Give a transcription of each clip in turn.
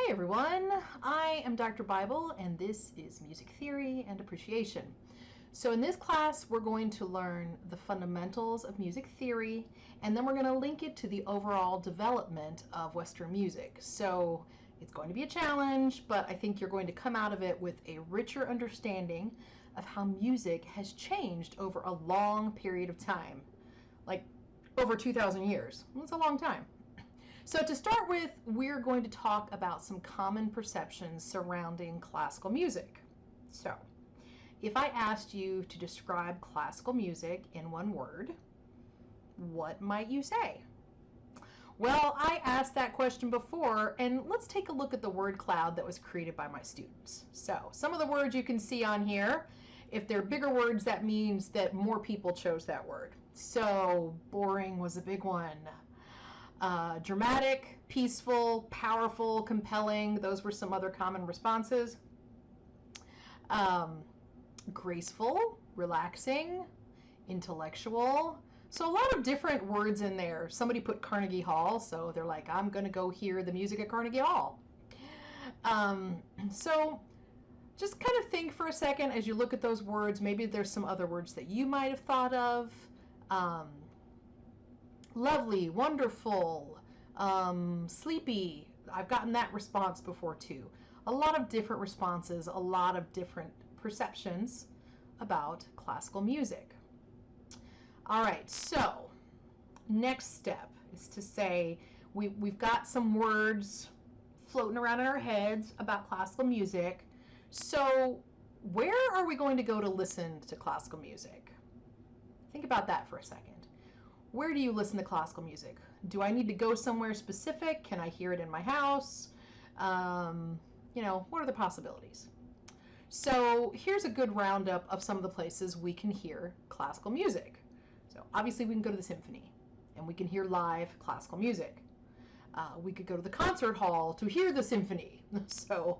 Hey everyone, I am Dr. Bible and this is Music Theory and Appreciation. So in this class we're going to learn the fundamentals of music theory and then we're going to link it to the overall development of Western music. So it's going to be a challenge, but I think you're going to come out of it with a richer understanding of how music has changed over a long period of time, like over 2,000 years. That's a long time. So to start with, we're going to talk about some common perceptions surrounding classical music. So, if I asked you to describe classical music in one word, what might you say? Well, I asked that question before, and let's take a look at the word cloud that was created by my students. So, some of the words you can see on here, if they're bigger words, that means that more people chose that word. So, boring was a big one. Dramatic, peaceful, powerful, compelling, those were some other common responses. Graceful, relaxing, intellectual. So a lot of different words in there. Somebody put Carnegie Hall, so they're like, I'm going to go hear the music at Carnegie Hall. So just kind of think for a second as you look at those words. Maybe there's some other words that you might have thought of. Lovely, wonderful, sleepy. I've gotten that response before too. A lot of different responses, a lot of different perceptions about classical music. All right, so next step is to say we've got some words floating around in our heads about classical music. So where are we going to go to listen to classical music? Think about that for a second. Where do you listen to classical music? Do I need to go somewhere specific? Can I hear it in my house? What are the possibilities? So here's a good roundup of some of the places we can hear classical music. So obviously we can go to the symphony and we can hear live classical music. We could go to the concert hall to hear the symphony. So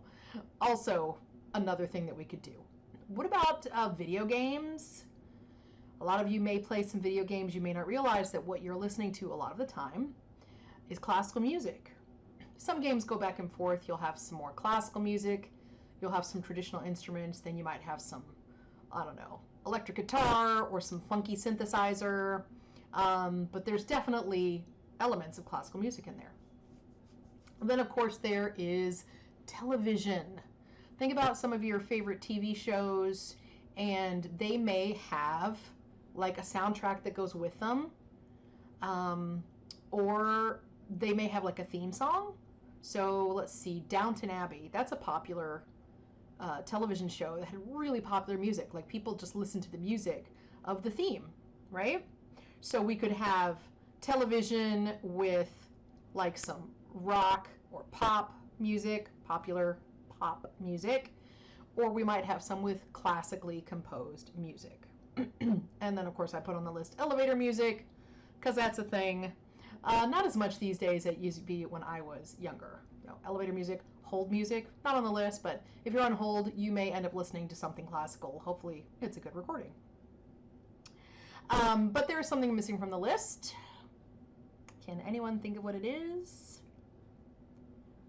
also another thing that we could do. What about video games? A lot of you may play some video games. You may not realize that what you're listening to a lot of the time is classical music. Some games go back and forth. You'll have some more classical music. You'll have some traditional instruments. Then you might have some, I don't know, electric guitar or some funky synthesizer. But there's definitely elements of classical music in there. And then, of course, there is television. Think about some of your favorite TV shows, and they may have like a soundtrack that goes with them, or they may have like a theme song. So let's see, Downton Abbey, that's a popular television show that had really popular music. Like people just listen to the music of the theme, right? So we could have television with like some rock or pop music, popular pop music, or we might have some with classically composed music. And then, of course, I put on the list elevator music, because that's a thing. Not as much these days as it used to be when I was younger. Elevator music, hold music, not on the list, but if you're on hold, you may end up listening to something classical. Hopefully, it's a good recording. But there is something missing from the list. Can anyone think of what it is?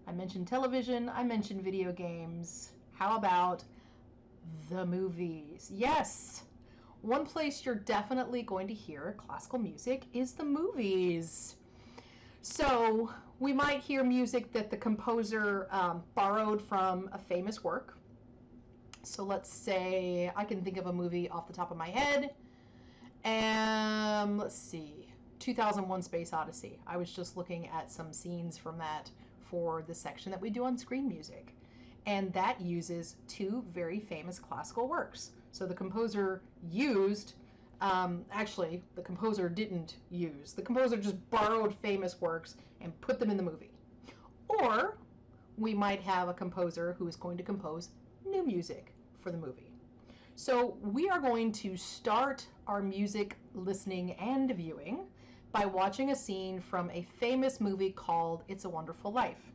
I mentioned television, I mentioned video games. How about the movies? Yes! One place you're definitely going to hear classical music is the movies. So we might hear music that the composer borrowed from a famous work. So let's say I can think of a movie off the top of my head. Let's see, 2001: Space Odyssey. I was just looking at some scenes from that for the section that we do on screen music. And that uses two very famous classical works. So the composer used, actually, the composer didn't use. The composer just borrowed famous works and put them in the movie. Or we might have a composer who is going to compose new music for the movie. So we are going to start our music listening and viewing by watching a scene from a famous movie called It's a Wonderful Life.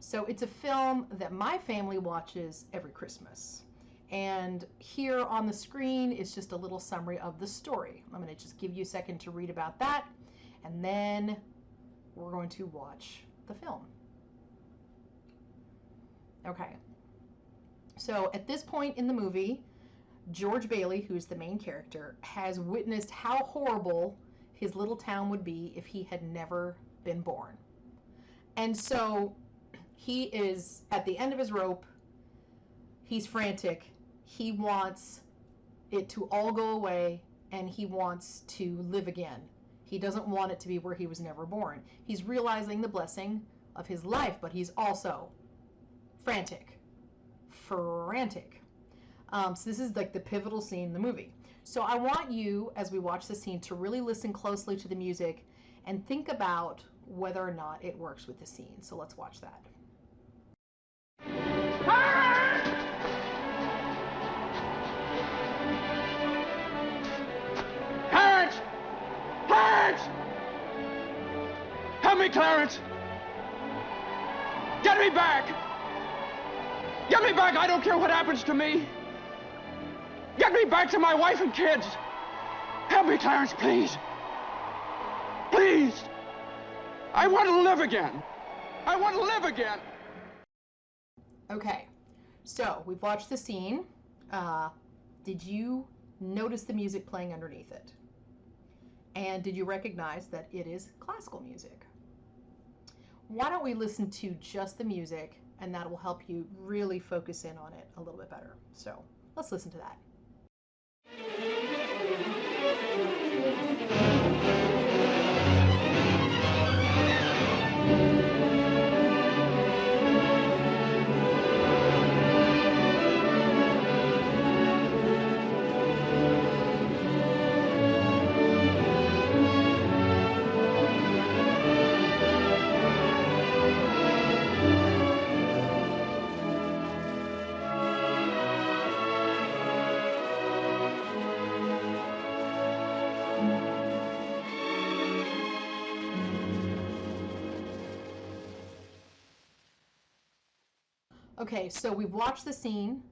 So it's a film that my family watches every Christmas. And here on the screen is just a little summary of the story. I'm going to just give you a second to read about that, and then we're going to watch the film. Okay. So at this point in the movie, George Bailey, who's the main character, has witnessed how horrible his little town would be if he had never been born. And so he is at the end of his rope. He's frantic. He wants it to all go away, and he wants to live again. He doesn't want it to be where he was never born. He's realizing the blessing of his life, but he's also frantic. So this is like the pivotal scene in the movie. So I want you, as we watch the scene, to really listen closely to the music and think about whether or not it works with the scene. So let's watch that. Clarence! Clarence! Help me, Clarence! Get me back! Get me back! I don't care what happens to me! Get me back to my wife and kids! Help me, Clarence, please! Please! I want to live again! I want to live again! Okay, so we've watched the scene. Did you notice the music playing underneath it? And did you recognize that it is classical music? Why don't we listen to just the music, and that will help you really focus in on it a little bit better. So let's listen to that. Okay, so we've watched the scene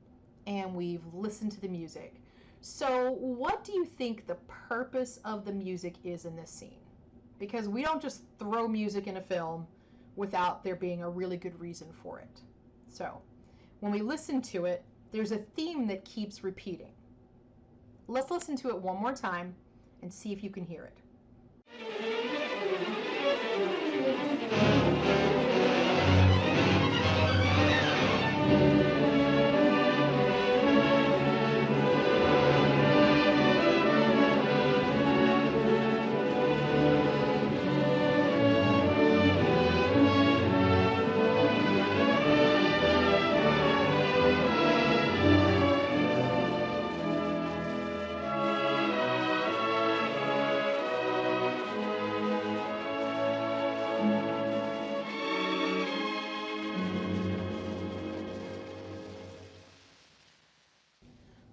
and we've listened to the music. So what do you think the purpose of the music is in this scene? Because we don't just throw music in a film without there being a really good reason for it. So when we listen to it, there's a theme that keeps repeating. Let's listen to it one more time and see if you can hear it.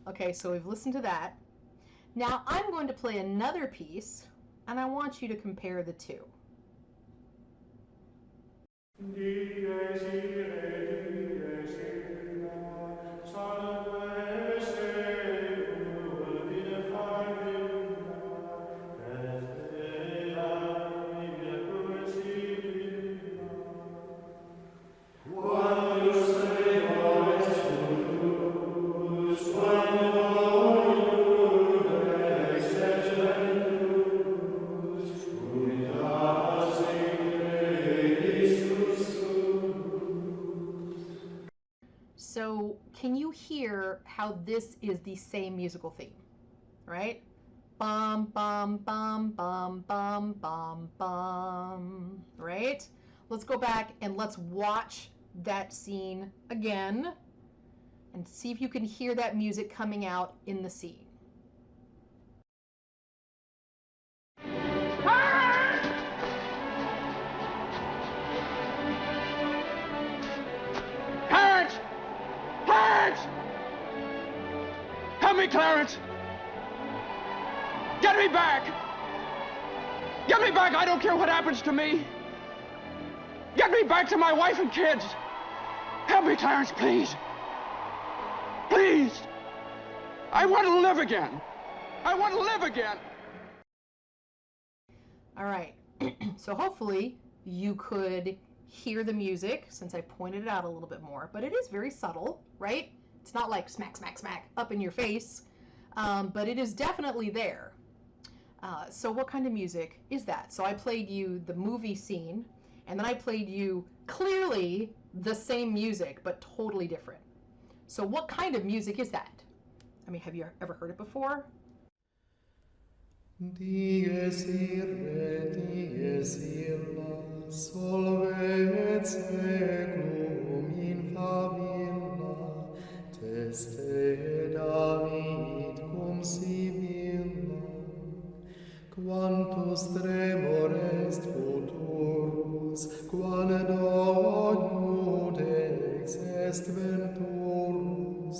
Okay, so we've listened to that. Now I'm going to play another piece, and I want you to compare the two. So can you hear how this is the same musical theme, right? Bum, bum, bum, bum, bum, bum, bum, right? Let's go back and let's watch that scene again and see if you can hear that music coming out in the scene. Clarence! Clarence! Help me, Clarence! Get me back! Get me back! I don't care what happens to me! Get me back to my wife and kids! Help me, Clarence, please! Please! I want to live again! I want to live again! All right, so hopefully you could hear the music, since I pointed it out a little bit more, but it is very subtle, right? It's not like smack, smack, smack up in your face, but it is definitely there. So what kind of music is that? So I played you the movie scene, and then I played you clearly the same music, but totally different. So what kind of music is that? I mean, have you ever heard it before? Dies irae, dies illa, solve et seclum in favilla, teste David cum Sibylla. Quantus tremor est futurus, quando iudex est venturus,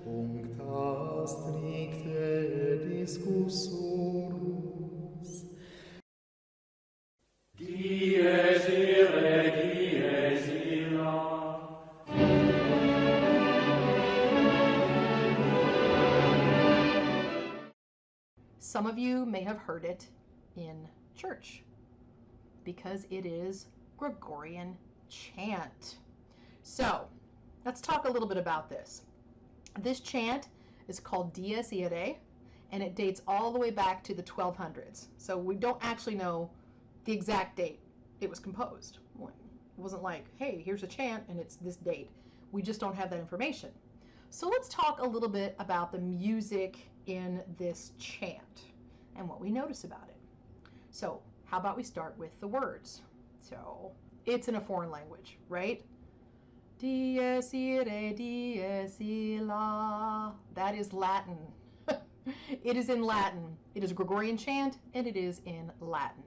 cuncta stricte discussurus. Dies irae, dies illa. Some of you may have heard it in church because it is Gregorian chant. So let's talk a little bit about this. This chant is called Dies Irae, and it dates all the way back to the 1200s. So we don't actually know the exact date it was composed. It wasn't like, hey, here's a chant and it's this date. We just don't have that information. So let's talk a little bit about the music in this chant and what we notice about it. So how about we start with the words? So it's in a foreign language, right? Dies irae, dies illa. That is Latin. It is in Latin. It is Gregorian chant, and it is in Latin.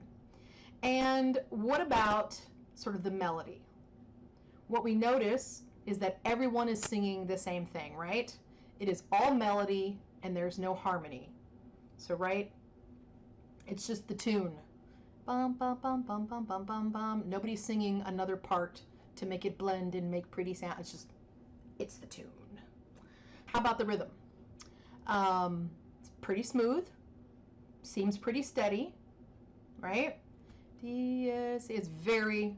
And what about sort of the melody? What we notice is that everyone is singing the same thing, right? It is all melody, and there's no harmony. So, right? It's just the tune. Bum, bum, bum, bum, bum, bum, bum, bum. Nobody's singing another part to make it blend and make pretty sound. It's the tune. How about the rhythm? It's pretty smooth. Seems pretty steady, right? It's very,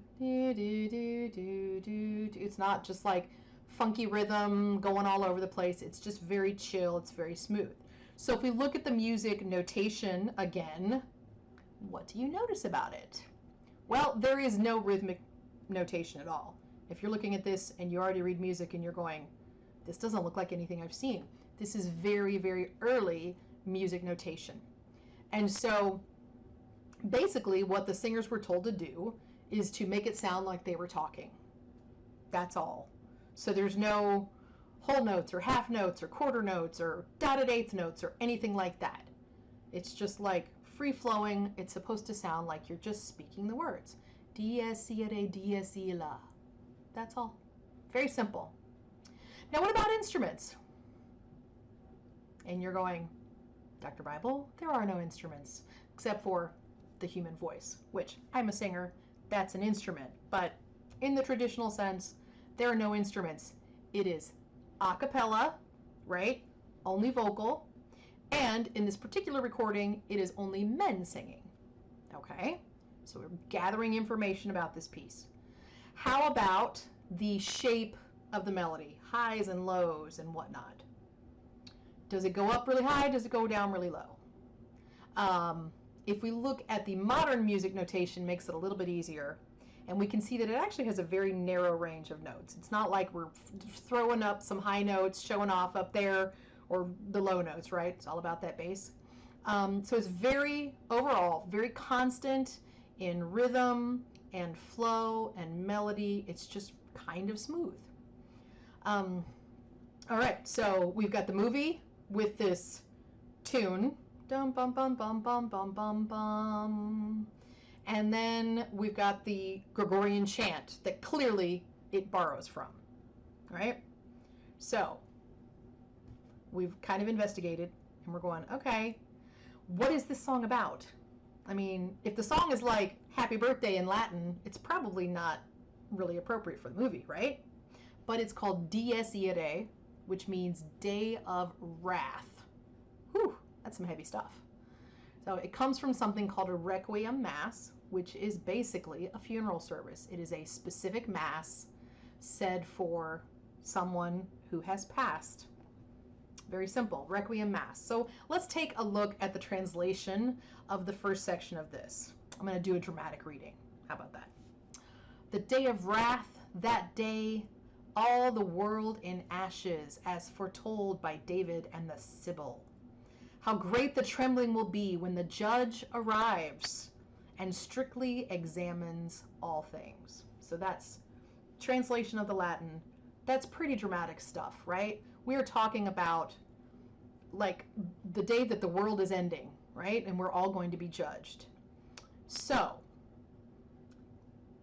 it's not just like funky rhythm going all over the place. It's just very chill. It's very smooth. So if we look at the music notation again, what do you notice about it? Well, there is no rhythmic notation at all. If you're looking at this and you already read music and you're going, this doesn't look like anything I've seen. This is very, very early music notation. And so basically what the singers were told to do is to make it sound like they were talking. That's all. So there's no whole notes or half notes or quarter notes or dotted eighth notes or anything like that. It's just like free flowing. It's supposed to sound like you're just speaking the words. Dies irae, dies illa. That's all. Very simple. Now what about instruments? And you're going, Dr. Bible, there are no instruments except for the human voice, which I'm a singer, that's an instrument. But in the traditional sense, there are no instruments. It is a cappella, right? Only vocal. And in this particular recording, it is only men singing. Okay? So we're gathering information about this piece. How about the shape of the melody? Highs and lows and whatnot. Does it go up really high? Does it go down really low? If we look at the modern music notation, makes it a little bit easier. And we can see that it actually has a very narrow range of notes. It's not like we're throwing up some high notes, showing off up there, or the low notes, right? It's all about that bass. So it's very, overall, very constant in rhythm and flow and melody. It's just kind of smooth. All right, so we've got the movie with this tune. Dum bum bum bum bum bum bum bum. And then we've got the Gregorian chant that clearly it borrows from, right? So we've kind of investigated and we're going, okay, what is this song about? I mean, if the song is like Happy Birthday in Latin, it's probably not really appropriate for the movie, right? But it's called Dies Irae, which means Day of Wrath. Whew, that's some heavy stuff. So it comes from something called a Requiem Mass, which is basically a funeral service. It is a specific mass said for someone who has passed. Very simple, requiem mass. So let's take a look at the translation of the first section of this. I'm going to do a dramatic reading. How about that? The day of wrath, that day, all the world in ashes, as foretold by David and the Sibyl. How great the trembling will be when the judge arrives and strictly examines all things. So that's translation of the Latin. That's pretty dramatic stuff, right? We are talking about like the day that the world is ending, right? And we're all going to be judged. So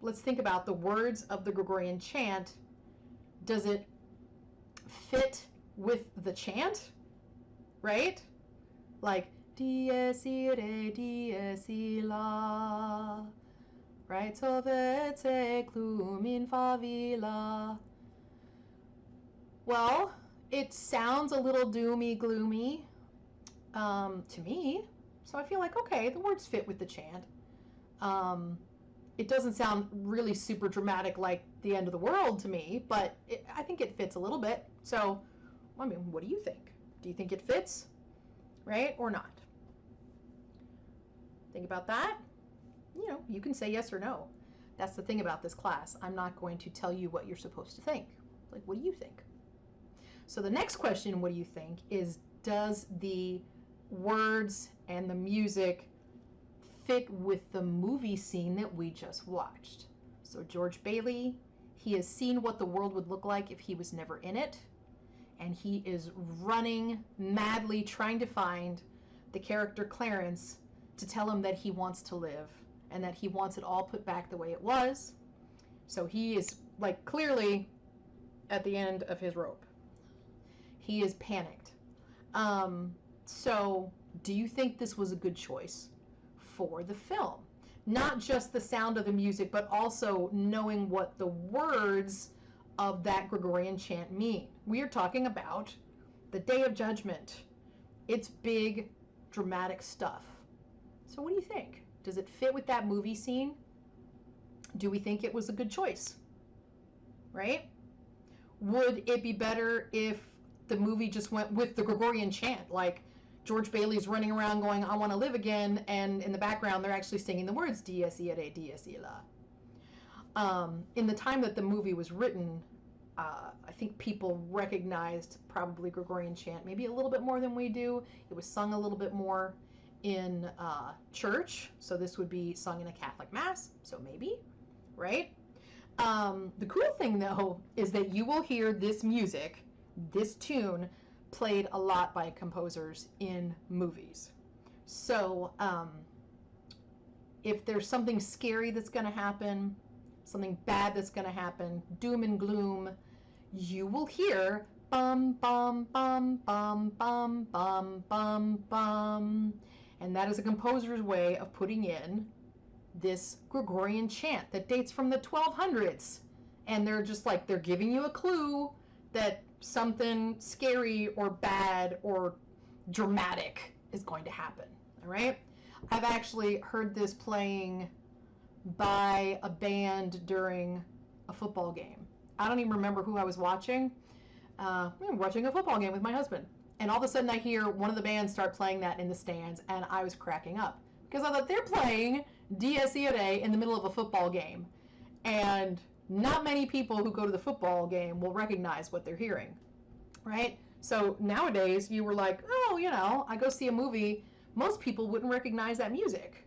let's think about the words of the Gregorian chant. Does it fit with the chant, right? Like, dies irae, dies illa, right? Sovet seclum in favilla. Well, it sounds a little doomy, gloomy to me. So I feel like, okay, the words fit with the chant. It doesn't sound really super dramatic like the end of the world to me, but I think it fits a little bit. So, I mean, what do you think? Do you think it fits, right, or not? Think about that. You know, you can say yes or no. That's the thing about this class. I'm not going to tell you what you're supposed to think. Like, what do you think? So the next question, what do you think, is does the words and the music fit with the movie scene that we just watched? So George Bailey, he has seen what the world would look like if he was never in it, and he is running madly trying to find the character Clarence to tell him that he wants to live and that he wants it all put back the way it was. So he is like clearly at the end of his rope. He is panicked. So do you think this was a good choice for the film? Not just the sound of the music, but also knowing what the words of that Gregorian chant mean. We are talking about the Day of Judgment. It's big, dramatic stuff. So what do you think? Does it fit with that movie scene? Do we think it was a good choice? Right? Would it be better if the movie just went with the Gregorian chant, like George Bailey's running around going, I want to live again, and in the background they're actually singing the words dies irae, dies illa. In the time that the movie was written, I think people recognized probably Gregorian chant maybe a little bit more than we do. It was sung a little bit more in church, so this would be sung in a Catholic Mass, so maybe, right? The cool thing, though, is that you will hear this music, this tune, played a lot by composers in movies. So if there's something scary that's going to happen, something bad that's going to happen, doom and gloom, you will hear bum, bum, bum, bum, bum, bum, bum, bum. And that is a composer's way of putting in this Gregorian chant that dates from the 1200s. And they're just like, they're giving you a clue that something scary or bad or dramatic is going to happen, all right? I've actually heard this playing by a band during a football game. I don't even remember who I was watching. Watching a football game with my husband. And all of a sudden I hear one of the bands start playing that in the stands, and I was cracking up. Because I thought they're playing Dies Irae in the middle of a football game. And not many people who go to the football game will recognize what they're hearing, right? So nowadays you were like, oh, you know, I go see a movie, most people wouldn't recognize that music,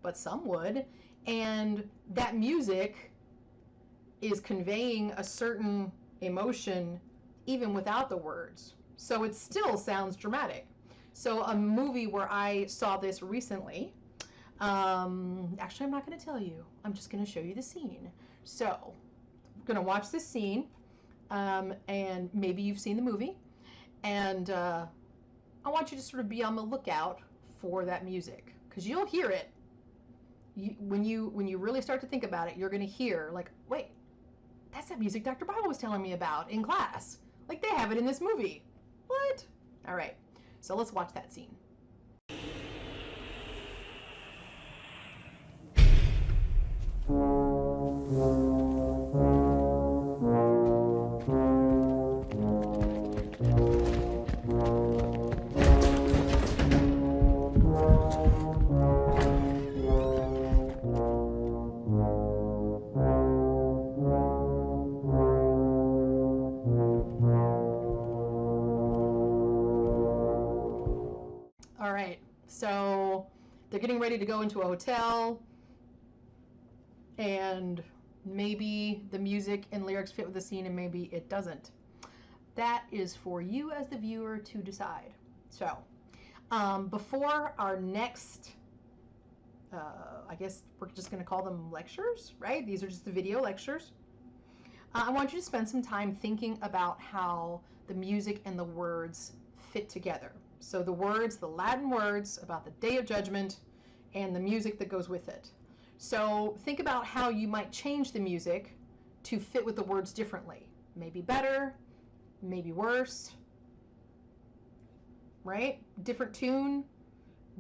but some would. And that music is conveying a certain emotion even without the words. So it still sounds dramatic. So a movie where I saw this recently, actually I'm not going to tell you, I'm just going to show you the scene. So I'm going to watch this scene, and maybe you've seen the movie, and I want you to sort of be on the lookout for that music, because you'll hear it. When you really start to think about it, you're going to hear, like, wait, that's that music Dr. Bible was telling me about in class. Like, they have it in this movie. What? All right, so let's watch that scene. getting ready to go into a hotel and maybe the music and lyrics fit with the scene and maybe it doesn't. That is for you as the viewer to decide. So, before our next, I guess we're just going to call them lectures, right? These are just the video lectures. I want you to spend some time thinking about how the music and the words fit together. So the words, the Latin words about the Day of Judgment and the music that goes with it. So think about how you might change the music to fit with the words differently. Maybe better, maybe worse, right? Different tune.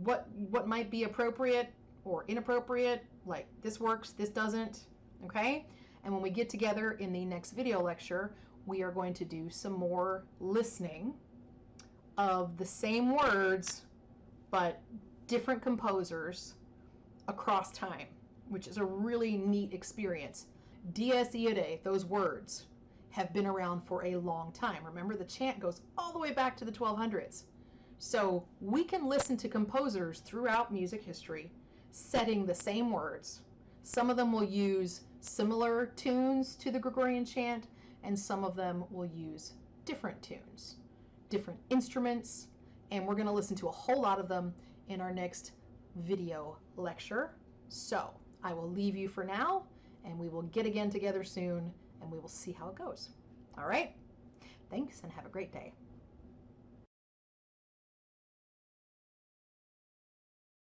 What might be appropriate or inappropriate, like this works, this doesn't, okay? And when we get together in the next video lecture, we are going to do some more listening of the same words, but different composers across time, which is a really neat experience. Dies Irae, those words, have been around for a long time. Remember, the chant goes all the way back to the 1200s. So we can listen to composers throughout music history setting the same words. Some of them will use similar tunes to the Gregorian chant, and some of them will use different tunes, different instruments, and we're going to listen to a whole lot of them in our next video lecture. So I will leave you for now, and we will get again together soon, and we will see how it goes. All right? Thanks, and have a great day.